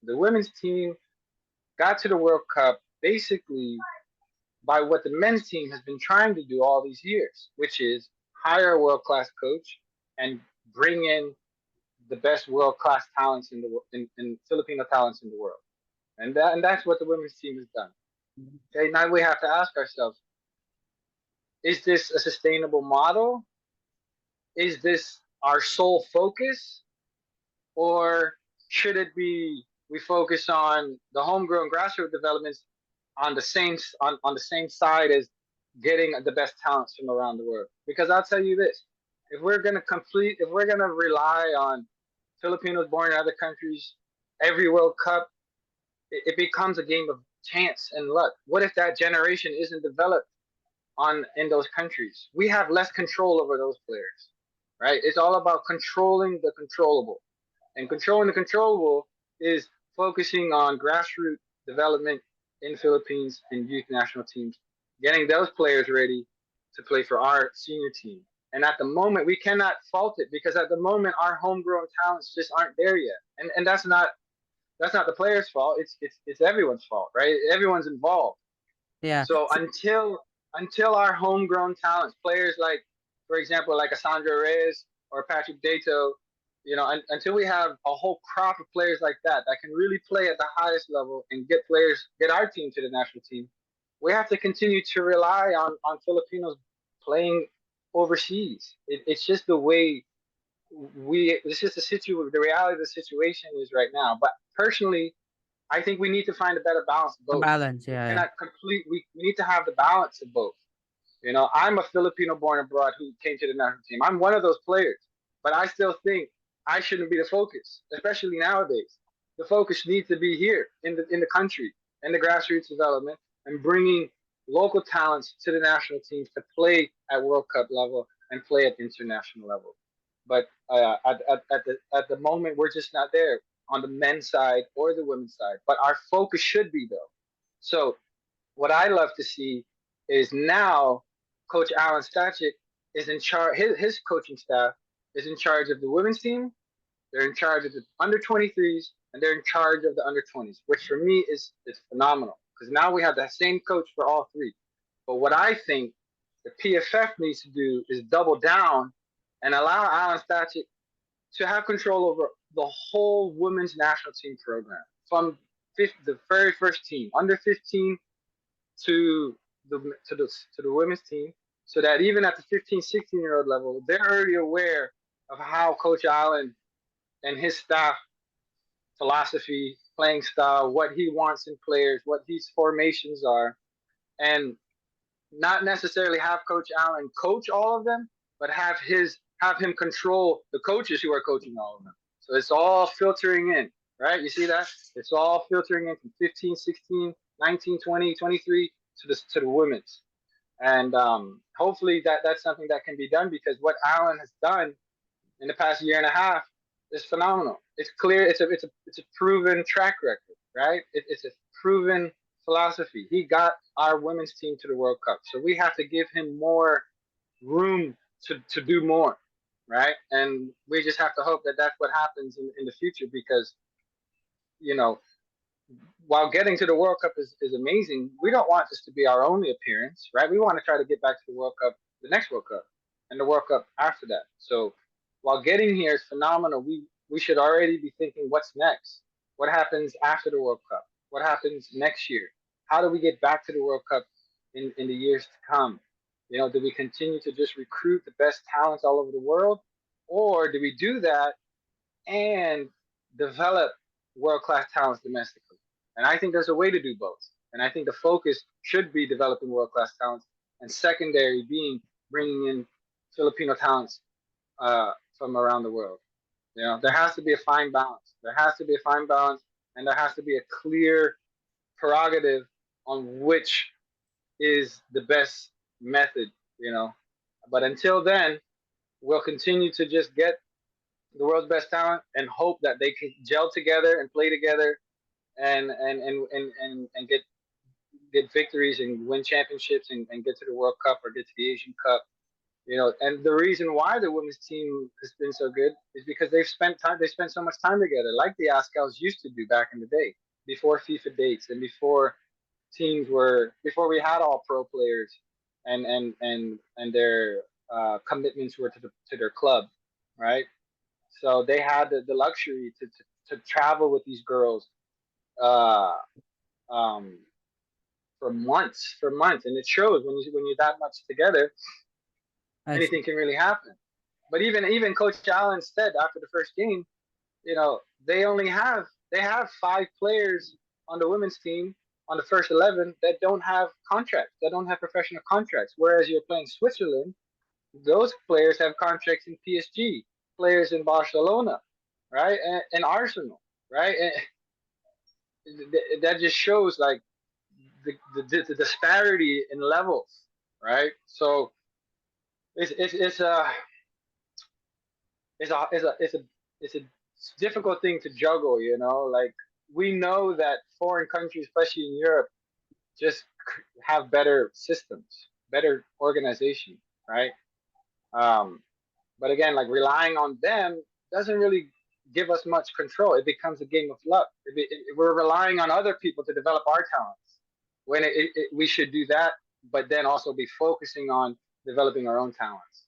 The women's team got to the World Cup basically by what the men's team has been trying to do all these years, which is hire a world class coach and bring in the best world class talents in Filipino talents in the world. And that's what the women's team has done. Okay, now we have to ask ourselves: is this a sustainable model? Is this our sole focus, or should it be we focus on the homegrown grassroots developments on the same side as getting the best talents from around the world? Because I'll tell you this: if we're gonna rely on Filipinos born in other countries every World Cup, it becomes a game of chance and luck. What if that generation isn't developed on in those countries? We have less control over those players, right? It's all about controlling the controllable, and controlling the controllable is focusing on grassroots development in Philippines and youth national teams, getting those players ready to play for our senior team. And at the moment, we cannot fault it because at the moment our homegrown talents just aren't there yet, and that's not the player's fault. It's everyone's fault, right? Everyone's involved. Yeah. So until our homegrown talents, players like, for example, like Asandra Reyes or Patrick Dato, until we have a whole crop of players like that can really play at the highest level and get our team to the national team, we have to continue to rely on Filipinos playing overseas. It's just the way it's just the reality of the situation is right now. But personally, I think we need to find a better balance of A both. balance. We Yeah, yeah. cannot complete. We need to have the balance of both. I'm a Filipino born abroad who came to the national team. I'm one of those players, but I still think I shouldn't be the focus, especially nowadays. The focus needs to be here in the country and the grassroots development and bringing local talents to the national teams to play at World Cup level and play at international level. But at the moment, we're just not there on the men's side or the women's side. But our focus should be though. So what I love to see is now Coach Alan Stachik is in charge. His coaching staff is in charge of the women's team. They're in charge of the under 23s, and they're in charge of the under 20s, which for me is phenomenal because now we have that same coach for all three. But what I think the PFF needs to do is double down and allow Alan Stachik to have control over the whole women's national team program from the very first team, under 15 to the women's team, so that even at the 15, 16-year-old level, they're already aware of how Coach Allen and his staff philosophy, playing style, what he wants in players, what his formations are, and not necessarily have Coach Allen coach all of them, but have him control the coaches who are coaching all of them. So it's all filtering in, right? You see that? It's all filtering in from 15, 16, 19, 20, 23 to the women's. And hopefully that's something that can be done because what Allen has done in the past year and a half is phenomenal. It's clear. It's a proven track record, right? It's a proven philosophy. He got our women's team to the World Cup, so we have to give him more room to do more, right? And we just have to hope that that's what happens in the future because you know while getting to the World Cup is amazing, we don't want this to be our only appearance, right? We want to try to get back to the World Cup, the next World Cup, and the World Cup after that. So while getting here is phenomenal, we should already be thinking what's next. What happens after the World Cup? What happens next year? How do we get back to the World Cup in the years to come? Do we continue to just recruit the best talents all over the world, or do we do that and develop world class talents domestically? And I think there's a way to do both. And I think the focus should be developing world class talents, and secondary being bringing in Filipino talents from around the world. There has to be a fine balance. There has to be a fine balance, and there has to be a clear prerogative on which is the best method. You know, but until then, we'll continue to just get the world's best talent and hope that they can gel together and play together and get victories and win championships and get to the World Cup or get to the Asian Cup. You know, and the reason why the women's team has been so good is because they spent so much time together, like the Ascals used to do back in the day, before FIFA dates and before before we had all pro players and their commitments were to their club, right? So they had the luxury to travel with these girls uh, um, for months, and it shows when you're that much together, I see. anything can really happen. But even Coach Allen said after the first game, you know, they have 5 players on the women's team on the first 11 that don't have contracts, that don't have professional contracts. Whereas you're playing Switzerland, those players have contracts in PSG, players in Barcelona, right, and Arsenal, right. And that just shows like the disparity in levels, right? So it's a it's a it's a it's a it's a difficult thing to juggle, you know. Like we know that foreign countries, especially in Europe, just have better systems, better organization, right? Um, but again, like relying on them doesn't really give us much control. It becomes a game of luck. We're relying on other people to develop our talents when we should do that, but then also be focusing on developing our own talents.